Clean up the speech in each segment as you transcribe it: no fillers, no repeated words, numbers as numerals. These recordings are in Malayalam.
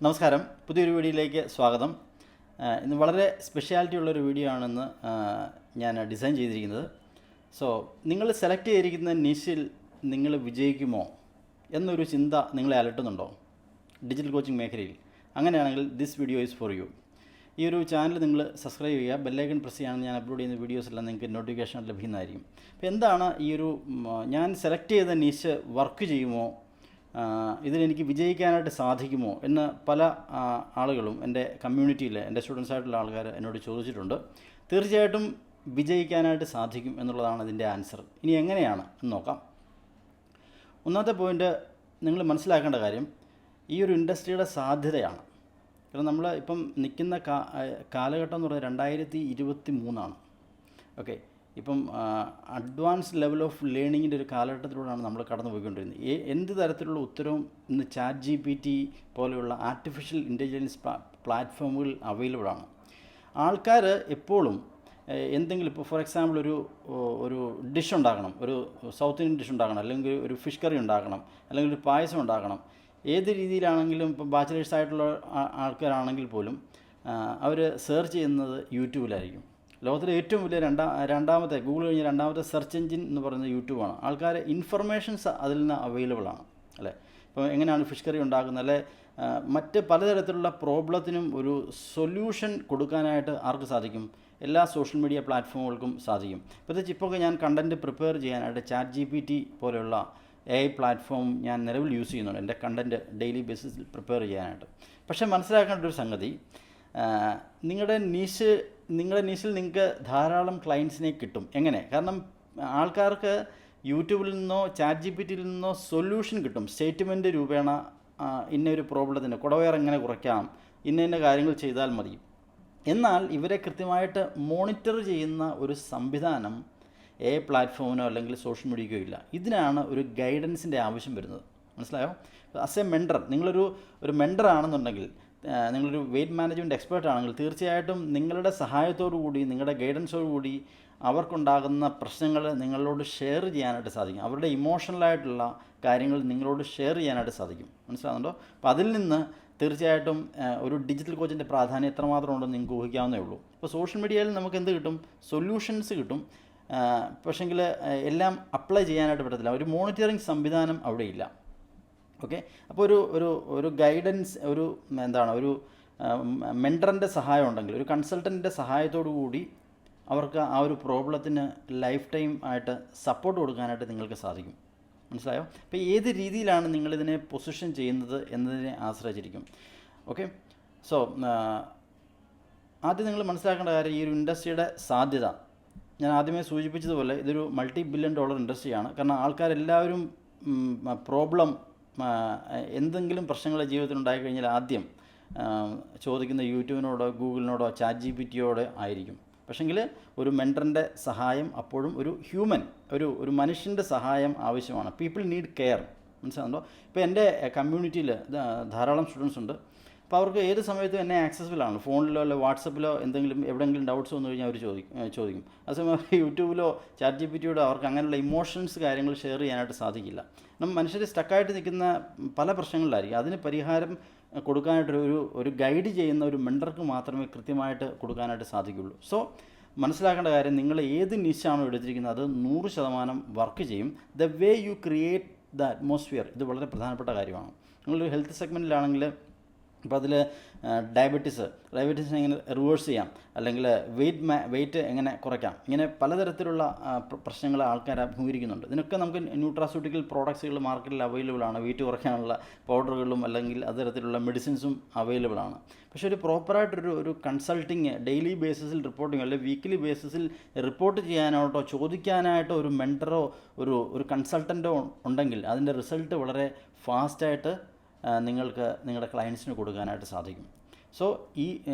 നമസ്കാരം, പുതിയൊരു വീഡിയോയിലേക്ക് സ്വാഗതം. ഇന്ന് വളരെ സ്പെഷ്യാലിറ്റി ഉള്ളൊരു വീഡിയോ ആണെന്ന് ഞാൻ ഡിസൈൻ ചെയ്തിരിക്കുന്നത്. സോ നിങ്ങൾ സെലക്ട് ചെയ്തിരിക്കുന്ന നിഷിൽ നിങ്ങൾ വിജയിക്കുമോ എന്നൊരു ചിന്ത നിങ്ങളെ അലട്ടുന്നുണ്ടോ ഡിജിറ്റൽ കോച്ചിങ് മേഖലയിൽ? അങ്ങനെയാണെങ്കിൽ this video is for you. ഈ ഒരു ചാനൽ നിങ്ങൾ സബ്സ്ക്രൈബ് ചെയ്യുക, ബെല്ലൈക്കൺ പ്രസ് ചെയ്യുകയാണെങ്കിൽ ഞാൻ അപ്ലോഡ് ചെയ്യുന്ന വീഡിയോസ് എല്ലാം നിങ്ങൾക്ക് നോട്ടിഫിക്കേഷൻ ലഭിക്കുന്നതായിരിക്കും. അപ്പോൾ എന്താണ് ഈ ഒരു ഞാൻ സെലക്ട് ചെയ്ത നിഷ് വർക്ക് ചെയ്യുമോ, ഇതിലെനിക്ക് വിജയിക്കാനായിട്ട് സാധിക്കുമോ എന്ന് പല ആളുകളും എൻ്റെ കമ്മ്യൂണിറ്റിയിൽ എൻ്റെ സ്റ്റുഡൻസായിട്ടുള്ള ആൾക്കാർ എന്നോട് ചോദിച്ചിട്ടുണ്ട്. തീർച്ചയായിട്ടും വിജയിക്കാനായിട്ട് സാധിക്കും എന്നുള്ളതാണ് ഇതിൻ്റെ ആൻസർ. ഇനി എങ്ങനെയാണ് എന്ന് നോക്കാം. ഒന്നാമത്തെ പോയിൻ്റ് നിങ്ങൾ മനസ്സിലാക്കേണ്ട കാര്യം ഈ ഒരു ഇൻഡസ്ട്രിയുടെ സാധ്യതയാണ്. കാരണം നമ്മൾ ഇപ്പം നിൽക്കുന്ന കാലഘട്ടം എന്ന് പറയുന്നത് 2023 ഓക്കെ. ഇപ്പം അഡ്വാൻസ് ലെവൽ ഓഫ് ലേണിങ്ങിൻ്റെ ഒരു കാലഘട്ടത്തിലൂടെയാണ് നമ്മൾ കടന്നു പോയിക്കൊണ്ടിരുന്നത്. എന്ത് തരത്തിലുള്ള ഉത്തരവും ഇന്ന് ChatGPT പോലെയുള്ള ആർട്ടിഫിഷ്യൽ ഇൻ്റലിജൻസ് പ്ലാറ്റ്ഫോമുകൾ അവൈലബിൾ ആണ്. ആൾക്കാർ എപ്പോഴും എന്തെങ്കിലും ഇപ്പോൾ ഫോർ എക്സാമ്പിൾ ഒരു ഡിഷ് ഉണ്ടാക്കണം, ഒരു സൗത്ത് ഇന്ത്യൻ ഡിഷ് ഉണ്ടാക്കണം, അല്ലെങ്കിൽ ഒരു ഫിഷ് കറി ഉണ്ടാക്കണം, അല്ലെങ്കിൽ ഒരു പായസം ഉണ്ടാക്കണം. ഏത് രീതിയിലാണെങ്കിലും ഇപ്പോൾ ബാച്ചിലേഴ്സ് ആയിട്ടുള്ള ആൾക്കാരാണെങ്കിൽ പോലും അവർ സെർച്ച് ചെയ്യുന്നത് യൂട്യൂബിലായിരിക്കും. ലോകത്തിലെ ഏറ്റവും വലിയ രണ്ടാമത്തെ ഗൂഗിൾ കഴിഞ്ഞ രണ്ടാമത്തെ സെർച്ച് എഞ്ചിൻ എന്ന് പറയുന്നത് യൂട്യൂബാണ്. ആൾക്കാർ ഇൻഫർമേഷൻസ് അതിൽ നിന്ന് അവൈലബിൾ ആണ് അല്ലേ. ഇപ്പോൾ എങ്ങനെയാണ് ഫിഷ് കറി ഉണ്ടാക്കുന്നത്, അല്ലെ മറ്റ് പലതരത്തിലുള്ള പ്രോബ്ലത്തിനും ഒരു സൊല്യൂഷൻ കൊടുക്കാനായിട്ട് ആർക്ക് സാധിക്കും? എല്ലാ സോഷ്യൽ മീഡിയ പ്ലാറ്റ്ഫോമുകൾക്കും സാധിക്കും. പ്രത്യേകിച്ച് ഇപ്പോൾ ഞാൻ കണ്ടൻറ്റ് പ്രിപ്പയർ ചെയ്യാനായിട്ട് ChatGPT പോലെയുള്ള AI പ്ലാറ്റ്ഫോം ഞാൻ നിലവിൽ യൂസ് ചെയ്യുന്നുണ്ട് എൻ്റെ കണ്ടൻറ്റ് ഡെയിലി ബേസിസിൽ പ്രിപ്പയർ ചെയ്യാനായിട്ട്. പക്ഷേ മനസ്സിലാക്കേണ്ട ഒരു സംഗതി, നിങ്ങളുടെ നീഷിൽ നിങ്ങൾക്ക് ധാരാളം ക്ലയൻസിനെ കിട്ടും. എങ്ങനെ? കാരണം ആൾക്കാർക്ക് യൂട്യൂബിൽ നിന്നോ ChatGPTയിൽ നിന്നോ സൊല്യൂഷൻ കിട്ടും. സ്റ്റേറ്റ്മെൻറ്റ് രൂപേണ ഇന്നൊരു പ്രോബ്ലത്തിന് കുടവയർ എങ്ങനെ കുറയ്ക്കാം, ഇന്ന കാര്യങ്ങൾ ചെയ്താൽ മതി. എന്നാൽ ഇവരെ കൃത്യമായിട്ട് മോണിറ്റർ ചെയ്യുന്ന ഒരു സംവിധാനം പ്ലാറ്റ്ഫോമിനോ അല്ലെങ്കിൽ സോഷ്യൽ മീഡിയക്കോ ഇല്ല. ഇതിനാണ് ഒരു ഗൈഡൻസിൻ്റെ ആവശ്യം വരുന്നത്. മനസ്സിലായോ? ആസ് എ മെൻറ്റർ, നിങ്ങളൊരു മെൻറ്റർ ആണെന്നുണ്ടെങ്കിൽ, നിങ്ങളൊരു വെയ്റ്റ് മാനേജ്മെൻറ്റ് എക്സ്പേർട്ട് ആണെങ്കിൽ തീർച്ചയായിട്ടും നിങ്ങളുടെ സഹായത്തോടു കൂടി, നിങ്ങളുടെ ഗൈഡൻസോടു കൂടി അവർക്കുണ്ടാകുന്ന പ്രശ്നങ്ങൾ നിങ്ങളോട് ഷെയർ ചെയ്യാനായിട്ട് സാധിക്കും. അവരുടെ ഇമോഷണലായിട്ടുള്ള കാര്യങ്ങൾ നിങ്ങളോട് ഷെയർ ചെയ്യാനായിട്ട് സാധിക്കും. മനസ്സിലാകുന്നുണ്ടോ? അപ്പോൾ അതിൽ നിന്ന് തീർച്ചയായിട്ടും ഒരു ഡിജിറ്റൽ കോച്ചിൻ്റെ പ്രാധാന്യം എത്രമാത്രം ഉണ്ടെന്ന് നിങ്ങൾക്ക് ഊഹിക്കാവുന്നേ ഉള്ളൂ. ഇപ്പോൾ സോഷ്യൽ മീഡിയയിൽ നമുക്ക് എന്ത് കിട്ടും? സൊല്യൂഷൻസ് കിട്ടും. പക്ഷേങ്കിൽ എല്ലാം അപ്ലൈ ചെയ്യാനായിട്ട് പറ്റത്തില്ല. ഒരു മോണിറ്ററിങ് സംവിധാനം അവിടെയില്ല. ഓക്കെ. അപ്പോൾ ഒരു ഗൈഡൻസ്, ഒരു മെൻറ്ററിൻ്റെ സഹായം ഉണ്ടെങ്കിൽ, ഒരു കൺസൾട്ടൻറ്റിൻ്റെ സഹായത്തോടു കൂടി അവർക്ക് ആ ഒരു പ്രോബ്ലത്തിന് ലൈഫ് ടൈം ആയിട്ട് സപ്പോർട്ട് കൊടുക്കാനായിട്ട് നിങ്ങൾക്ക് സാധിക്കും. മനസ്സിലായോ? അപ്പോൾ ഏത് രീതിയിലാണ് നിങ്ങളിതിനെ പൊസിഷൻ ചെയ്യുന്നത് എന്നതിനെ ആശ്രയിച്ചിരിക്കും. ഓക്കെ. സോ ആദ്യം നിങ്ങൾ മനസ്സിലാക്കേണ്ട കാര്യം, ഈ ഒരു ഇൻഡസ്ട്രിയുടെ സാധ്യത ഞാൻ ആദ്യമേ സൂചിപ്പിച്ചതുപോലെ ഇതൊരു $multi-billion ഇൻഡസ്ട്രിയാണ്. കാരണം ആൾക്കാരെല്ലാവരും എന്തെങ്കിലും പ്രശ്നങ്ങൾ ജീവിതത്തിൽ ഉണ്ടായിക്കഴിഞ്ഞാൽ ആദ്യം ചോദിക്കുന്ന യൂട്യൂബിനോടോ ഗൂഗിളിനോടോ ChatGPTയോടോ ആയിരിക്കും. പക്ഷെങ്കിൽ ഒരു മെൻറ്ററിൻ്റെ സഹായം അപ്പോഴും ഒരു മനുഷ്യൻ്റെ സഹായം ആവശ്യമാണ്. People need care. മനസ്സിലാകുന്നുണ്ടോ? ഇപ്പോൾ എൻ്റെ കമ്മ്യൂണിറ്റിയിൽ ധാരാളം സ്റ്റുഡൻസ് ഉണ്ട്. അപ്പോൾ അവർക്ക് ഏത് സമയത്തും എന്നെ ആക്സസിബിൾ ആണ്. ഫോണിലോ അല്ലെ വാട്സപ്പിലോ എവിടെയെങ്കിലും ഡൗട്ട്സ് വന്നു കഴിഞ്ഞാൽ അവർ ചോദിക്കും. അതേസമയം ChatGPTയോടോ ChatGPTയോടോ അവർക്ക് അങ്ങനെയുള്ള ഇമോഷൻസ് കാര്യങ്ങൾ ഷെയർ ചെയ്യാനായിട്ട് സാധിക്കില്ല. നമ്മൾ മനുഷ്യർ സ്റ്റക്കായിട്ട് നിൽക്കുന്ന പല പ്രശ്നങ്ങളിലായിരിക്കും. അതിന് പരിഹാരം കൊടുക്കാനായിട്ടൊരു ഗൈഡ് ചെയ്യുന്ന ഒരു മെൻറ്റർക്ക് മാത്രമേ കൃത്യമായിട്ട് കൊടുക്കാനായിട്ട് സാധിക്കുകയുള്ളൂ. സോ മനസ്സിലാക്കേണ്ട കാര്യം, നിങ്ങൾ ഏത് നിഷാണോ എടുത്തിരിക്കുന്നത് അത് 100% വർക്ക് ചെയ്യും. The way you create the atmosphere, ഇത് വളരെ പ്രധാനപ്പെട്ട കാര്യമാണ്. നിങ്ങളൊരു ഹെൽത്ത് സെഗ്മെൻറ്റിലാണെങ്കിൽ ഇപ്പോൾ അതിൽ ഡയബറ്റീസ് എങ്ങനെ റിവേഴ്സ് ചെയ്യാം, അല്ലെങ്കിൽ വെയിറ്റ് എങ്ങനെ കുറയ്ക്കാം, ഇങ്ങനെ പലതരത്തിലുള്ള പ്രശ്നങ്ങൾ ആൾക്കാർ അഭിമുഖീകരിക്കുന്നുണ്ട്. ഇതിനൊക്കെ നമുക്ക് ന്യൂട്രാസ്യൂട്ടിക്കൽ പ്രോഡക്ട്സുകൾ മാർക്കറ്റിൽ അവൈലബിൾ ആണ്. വെയിറ്റ് കുറയ്ക്കാനുള്ള പൗഡറുകളും അല്ലെങ്കിൽ അതരത്തിലുള്ള മെഡിസിൻസും അവൈലബിൾ ആണ്. പക്ഷേ ഒരു പ്രോപ്പറായിട്ടൊരു കൺസൾട്ടിങ് ഡെയിലി ബേസിസിൽ റിപ്പോർട്ടിങ് അല്ലെങ്കിൽ വീക്ക്ലി ബേസിസിൽ റിപ്പോർട്ട് ചെയ്യാനായിട്ടോ ചോദിക്കാനായിട്ടോ ഒരു മെൻറ്ററോ ഒരു കൺസൾട്ടൻറ്റോ ഉണ്ടെങ്കിൽ അതിൻ്റെ റിസൾട്ട് വളരെ ഫാസ്റ്റായിട്ട് നിങ്ങൾക്ക് നിങ്ങളുടെ ക്ലയൻസിന് കൊടുക്കാനായിട്ട് സാധിക്കും. സോ ഈ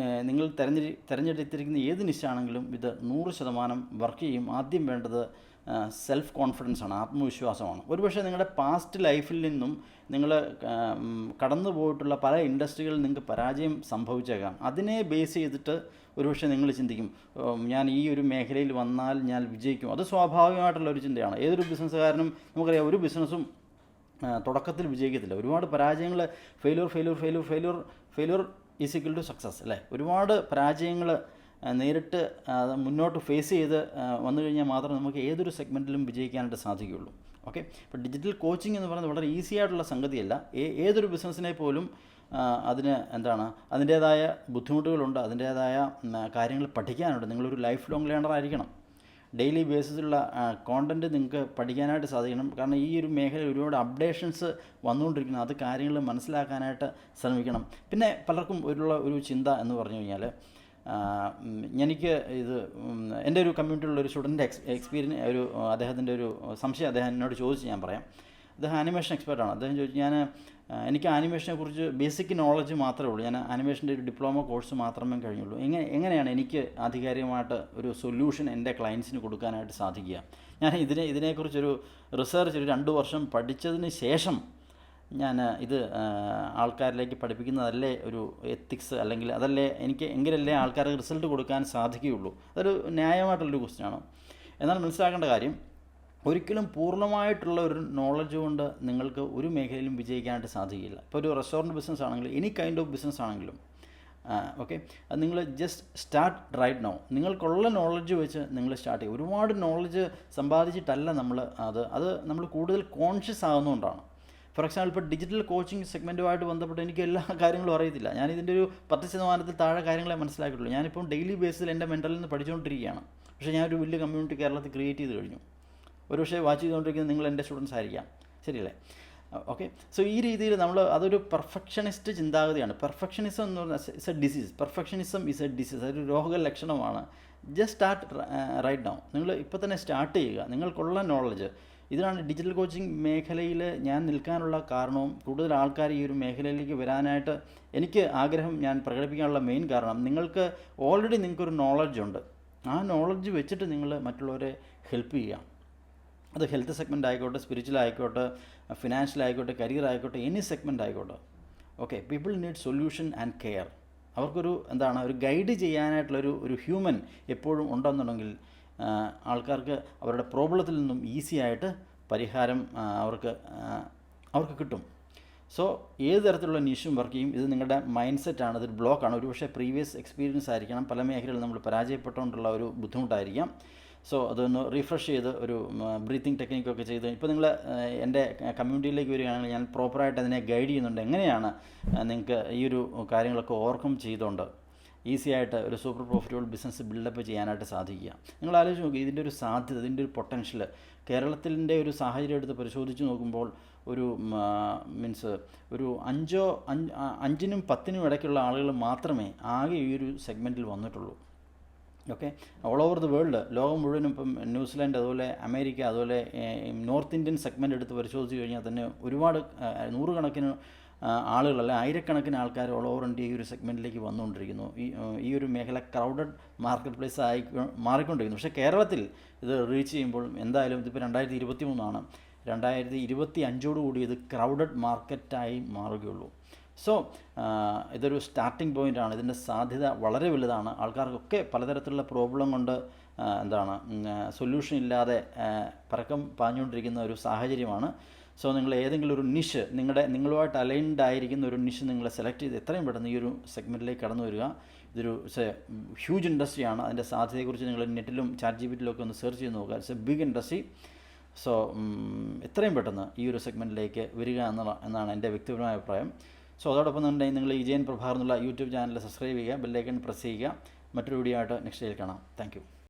നിങ്ങൾ തിരഞ്ഞെടുത്തിരിക്കുന്ന ഏത് നിശാണെങ്കിലും ഇത് 100% വർക്ക് ചെയ്യും. ആദ്യം വേണ്ടത് സെൽഫ് കോൺഫിഡൻസ് ആണ്, ആത്മവിശ്വാസമാണ്. ഒരുപക്ഷെ നിങ്ങളുടെ പാസ്റ്റ് ലൈഫിൽ നിന്നും നിങ്ങൾ കടന്നു പോയിട്ടുള്ള പല ഇൻഡസ്ട്രികളിൽ നിങ്ങൾക്ക് പരാജയം സംഭവിച്ചേക്കാം. അതിനെ ബേസ് ചെയ്തിട്ട് ഒരുപക്ഷെ നിങ്ങൾ ചിന്തിക്കും, ഞാൻ ഈ ഒരു മേഖലയിൽ വന്നാൽ ഞാൻ വിജയിക്കും. അത് സ്വാഭാവികമായിട്ടുള്ളൊരു ചിന്തയാണ്. ഏതൊരു ബിസിനസ്സുകാരനും നമുക്കറിയാം, ഒരു ബിസിനസ്സും തുടക്കത്തിൽ വിജയിക്കത്തില്ല. ഒരുപാട് പരാജയങ്ങൾ, failure is equal to success അല്ലേ. ഒരുപാട് പരാജയങ്ങൾ നേരിട്ട് മുന്നോട്ട് ഫേസ് ചെയ്ത് വന്നു കഴിഞ്ഞാൽ മാത്രമേ നമുക്ക് ഏതൊരു സെഗ്മെൻറ്റിലും വിജയിക്കാനായിട്ട് സാധിക്കുകയുള്ളൂ. ഓക്കെ, ഇപ്പോൾ ഡിജിറ്റൽ കോച്ചിങ് എന്ന് പറയുന്നത് വളരെ ഈസി ആയിട്ടുള്ള സംഗതിയല്ല. ഏതൊരു ബിസിനസ്സിനെ പോലും അതിന് അതിൻ്റേതായ ബുദ്ധിമുട്ടുകളുണ്ട്, അതിൻ്റേതായ കാര്യങ്ങൾ പഠിക്കാനുണ്ട്. നിങ്ങളൊരു ലൈഫ് ലോങ് ലേണർ ആയിരിക്കണം. ഡെയിലി ബേസിലുള്ള കോണ്ടൻറ്റ് നിങ്ങൾക്ക് പഠിക്കാനായിട്ട് സാധിക്കണം. കാരണം ഈ ഒരു മേഖലയിൽ ഒരുപാട് അപ്ഡേഷൻസ് വന്നുകൊണ്ടിരിക്കുന്നു. അത് കാര്യങ്ങൾ മനസ്സിലാക്കാനായിട്ട് ശ്രമിക്കണം. പിന്നെ പലർക്കും ഒരു ചിന്ത എന്ന് പറഞ്ഞു കഴിഞ്ഞാൽ, എനിക്ക് ഇത് എൻ്റെ ഒരു കമ്മ്യൂണിറ്റിയിലുള്ള ഒരു സ്റ്റുഡൻറ്റ് എക്സ്പീരിയൻസ് അദ്ദേഹത്തിൻ്റെ ഒരു സംശയം അദ്ദേഹം എന്നോട് ചോദിച്ച് ഞാൻ പറയാം. അദ്ദേഹം ആനിമേഷൻ എക്സ്പേർട്ടാണ്. അദ്ദേഹം ചോദിച്ചു, എനിക്ക് ആനിമേഷനെ കുറിച്ച് ബേസിക് നോളജ് മാത്രമേ ഉള്ളൂ, ഞാൻ ആനിമേഷൻ്റെ ഒരു ഡിപ്ലോമ കോഴ്സ് മാത്രമേ കഴിഞ്ഞുള്ളൂ. എങ്ങനെയാണ് എനിക്ക് ആധികാരികമായിട്ട് ഒരു സൊല്യൂഷൻ എൻ്റെ ക്ലയൻസിന് കൊടുക്കാനായിട്ട് സാധിക്കുക? ഞാൻ ഇതിനെക്കുറിച്ചൊരു റിസർച്ച് ഒരു 2 വർഷം പഠിച്ചതിന് ശേഷം ഞാൻ ഇത് ആൾക്കാരിലേക്ക് പഠിപ്പിക്കുന്നതല്ലേ ഒരു എത്തിക്സ്, അല്ലെങ്കിൽ അതല്ലേ എങ്കിലല്ലേ ആൾക്കാർക്ക് റിസൾട്ട് കൊടുക്കാൻ സാധിക്കുകയുള്ളൂ? അതൊരു ന്യായമായിട്ടുള്ളൊരു ക്വസ്റ്റ്യനാണ്. എന്നാൽ മനസ്സിലാക്കേണ്ട കാര്യം, ഒരിക്കലും പൂർണ്ണമായിട്ടുള്ള ഒരു നോളജ് കൊണ്ട് നിങ്ങൾക്ക് ഒരു മേഖലയിലും വിജയിക്കാനായിട്ട് സാധിക്കില്ല. ഇപ്പോൾ ഒരു റെസ്റ്റോറൻറ്റ് ബിസിനസ് ആണെങ്കിലും എനി കൈൻഡ് ഓഫ് ബിസിനസ് ആണെങ്കിലും ഓക്കെ, അത് നിങ്ങൾ ജസ്റ്റ് സ്റ്റാർട്ട് റൈറ്റ് നൗ. നിങ്ങൾക്കുള്ള നോളജ് വെച്ച് നിങ്ങൾ സ്റ്റാർട്ട് ചെയ്യുക. ഒരുപാട് നോളജ് സമ്പാദിച്ചിട്ടല്ല അത് നമ്മൾ കൂടുതൽ കോൺഷ്യസ് ആകുന്നതുകൊണ്ടാണ്. ഫോർ എക്സാമ്പിൾ, ഇപ്പോൾ ഡിജിറ്റൽ കോച്ചിങ് സെഗ്മെൻറ്റുമായിട്ട് ബന്ധപ്പെട്ട് എനിക്ക് എല്ലാ കാര്യങ്ങളും അറിയത്തില്ല. ഞാനിതിൻ്റെ ഒരു 10% താഴെ കാര്യങ്ങളെ മനസ്സിലാക്കിയിട്ടുള്ളൂ. ഞാനിപ്പം ഡെയിലി ബേസിൽ എൻ്റെ മെൻ്റലിൽ നിന്ന് പഠിച്ചുകൊണ്ടിരിക്കുകയാണ്. പക്ഷേ ഞാനൊരു വലിയ കമ്മ്യൂണിറ്റി കേരളത്തിൽ ക്രിയേറ്റ് ചെയ്ത് കഴിഞ്ഞു. ഒരു പക്ഷേ വാച്ച് ചെയ്തുകൊണ്ടിരിക്കുന്നത് നിങ്ങൾ എൻ്റെ സ്റ്റുഡൻസ് ആയിരിക്കാം, ശരിയല്ലേ? ഓക്കെ, സോ ഈ രീതിയിൽ അതൊരു പെർഫെക്ഷനിസ്റ്റ് ചിന്താഗതിയാണ്. പെർഫെക്ഷനിസം എന്ന് പറഞ്ഞാൽ it's a disease. Perfectionism is a disease, അതൊരു രോഗലക്ഷണമാണ്. Just start right now. നിങ്ങൾ ഇപ്പോൾ തന്നെ സ്റ്റാർട്ട് ചെയ്യുക. നിങ്ങൾക്കുള്ള നോളജ് ഇതിനാണ് ഡിജിറ്റൽ കോച്ചിങ് മേഖലയിൽ ഞാൻ നിൽക്കാനുള്ള കാരണവും കൂടുതൽ ആൾക്കാർ ഈ ഒരു മേഖലയിലേക്ക് വരാനായിട്ട് എനിക്ക് ആഗ്രഹം ഞാൻ പ്രകടിപ്പിക്കാനുള്ള മെയിൻ കാരണം, നിങ്ങൾക്കൊരു നോളജ് ഉണ്ട്. ആ നോളജ് വെച്ചിട്ട് നിങ്ങൾ മറ്റുള്ളവരെ ഹെൽപ്പ് ചെയ്യുക. അത് ഹെൽത്ത് സെഗ്മെൻ്റ് ആയിക്കോട്ടെ, സ്പിരിച്വൽ ആയിക്കോട്ടെ, ഫിനാൻഷ്യൽ ആയിക്കോട്ടെ, കരിയർ ആയിക്കോട്ടെ, എനി സെഗ്മെൻ്റ് ആയിക്കോട്ടെ. Okay, people need solution and care. അവർക്കൊരു ഒരു ഗൈഡ് ചെയ്യാനായിട്ടുള്ളൊരു ഹ്യൂമൻ എപ്പോഴും ഉണ്ടെന്നുണ്ടെങ്കിൽ ആൾക്കാർക്ക് അവരുടെ പ്രോബ്ലത്തിൽ നിന്നും ഈസി ആയിട്ട് പരിഹാരം അവർക്ക് കിട്ടും. സോ ഏത് തരത്തിലുള്ള നിഷും വർക്ക് ചെയ്യും. ഇത് നിങ്ങളുടെ മൈൻഡ് സെറ്റാണ്, ഇതൊരു ബ്ലോക്കാണ്. ഒരുപക്ഷെ പ്രീവിയസ് എക്സ്പീരിയൻസ് ആയിരിക്കണം, പല മേഖലകളിൽ നമ്മൾ പരാജയപ്പെട്ടുകൊണ്ടുള്ള ഒരു ബുദ്ധിമുട്ടായിരിക്കാം. സോ അതൊന്ന് റീഫ്രഷ് ചെയ്ത് ഒരു ബ്രീത്തിങ് ടെക്നിക്കൊക്കെ ചെയ്ത് ഇപ്പോൾ നിങ്ങൾ എൻ്റെ കമ്മ്യൂണിറ്റിയിലേക്ക് വരികയാണെങ്കിൽ ഞാൻ പ്രോപ്പറായിട്ട് അതിനെ ഗൈഡ് ചെയ്യുന്നുണ്ട്. എങ്ങനെയാണ് നിങ്ങൾക്ക് ഈ ഒരു കാര്യങ്ങളൊക്കെ ഓവർകം ചെയ്തുകൊണ്ട് ഈസി ആയിട്ട് ഒരു സൂപ്പർ പ്രോഫിറ്റബിൾ ബിസിനസ് ബിൽഡപ്പ് ചെയ്യാനായിട്ട് സാധിക്കുക. നിങ്ങൾ ആലോചിച്ച് നോക്കി, ഇതിൻ്റെ ഒരു സാധ്യത, ഇതിൻ്റെ ഒരു പൊട്ടൻഷ്യൽ കേരളത്തിൻ്റെ ഒരു സാഹചര്യം എടുത്ത് പരിശോധിച്ച് നോക്കുമ്പോൾ ഒരു ഒരു 5നും 10നും ഇടയ്ക്കുള്ള ആളുകൾ മാത്രമേ ആകെ ഈ ഒരു സെഗ്മെൻറ്റിൽ വന്നിട്ടുള്ളൂ. Okay, all over the world, ലോകം മുഴുവനും ഇപ്പം ന്യൂസിലാൻഡ്, അതുപോലെ അമേരിക്ക, അതുപോലെ നോർത്ത് ഇന്ത്യൻ സെഗ്മെൻറ്റ് എടുത്ത് പരിശോധിച്ച് കഴിഞ്ഞാൽ തന്നെ ഒരുപാട് 100 കണക്കിന് ആളുകൾ, അല്ലെ ആയിരക്കണക്കിന് ആൾക്കാർ ഓൾ ഓവർ ഇന്ത്യ ഈ ഒരു സെഗ്മെൻറ്റിലേക്ക് വന്നുകൊണ്ടിരിക്കുന്നു. ഈ ഒരു മേഖല ക്രൗഡഡ് മാർക്കറ്റ് പ്ലേസ് മാറിക്കൊണ്ടിരിക്കുന്നു. പക്ഷേ കേരളത്തിൽ ഇത് റീച്ച് ചെയ്യുമ്പോൾ എന്തായാലും ഇതിപ്പോൾ 2023 2025 ഇത് ക്രൗഡഡ് മാർക്കറ്റായി മാറുകയുള്ളൂ. സോ ഇതൊരു സ്റ്റാർട്ടിംഗ് പോയിൻ്റാണ്. ഇതിൻ്റെ സാധ്യത വളരെ വലുതാണ്. ആൾക്കാർക്കൊക്കെ പലതരത്തിലുള്ള പ്രോബ്ലം കൊണ്ട് സൊല്യൂഷൻ ഇല്ലാതെ പരക്കം പാഞ്ഞുകൊണ്ടിരിക്കുന്ന ഒരു സാഹചര്യമാണ്. സോ നിങ്ങൾ ഏതെങ്കിലും ഒരു നിഷ്, നിങ്ങളുമായിട്ട് അലൈൻഡ് ആയിരിക്കുന്ന ഒരു നിഷ് നിങ്ങൾ സെലക്ട് ചെയ്ത് എത്രയും പെട്ടെന്ന് ഈ ഒരു സെഗ്മെൻറ്റിലേക്ക് കടന്നു വരിക. ഇതൊരു ഹ്യൂജ് ഇൻഡസ്ട്രിയാണ്. അതിൻ്റെ സാധ്യതയെക്കുറിച്ച് നിങ്ങൾ നെറ്റിലും ChatGPT-യിലൊക്കെ ഒന്ന് സെർച്ച് ചെയ്ത് നോക്കുക. It's a big industry. So എത്രയും പെട്ടെന്ന് ഈ ഒരു സെഗ്മെൻറ്റിലേക്ക് വരിക എന്നാണ് എൻ്റെ വ്യക്തിപരമായ അഭിപ്രായം. സോ അതോടൊപ്പം തന്നെ നിങ്ങൾ ജയൻ പ്രഭാകർ എന്നുള്ള യൂട്യൂബ് ചാനൽ സബ്സ്ക്രൈബ് ചെയ്യുക, ബെല്ലൈക്കൺ പ്രസ് ചെയ്യുക. മറ്റൊരു വീഡിയോ ആയിട്ട് നെക്സ്റ്റ് ഡേയിൽ കാണാം. Thank you.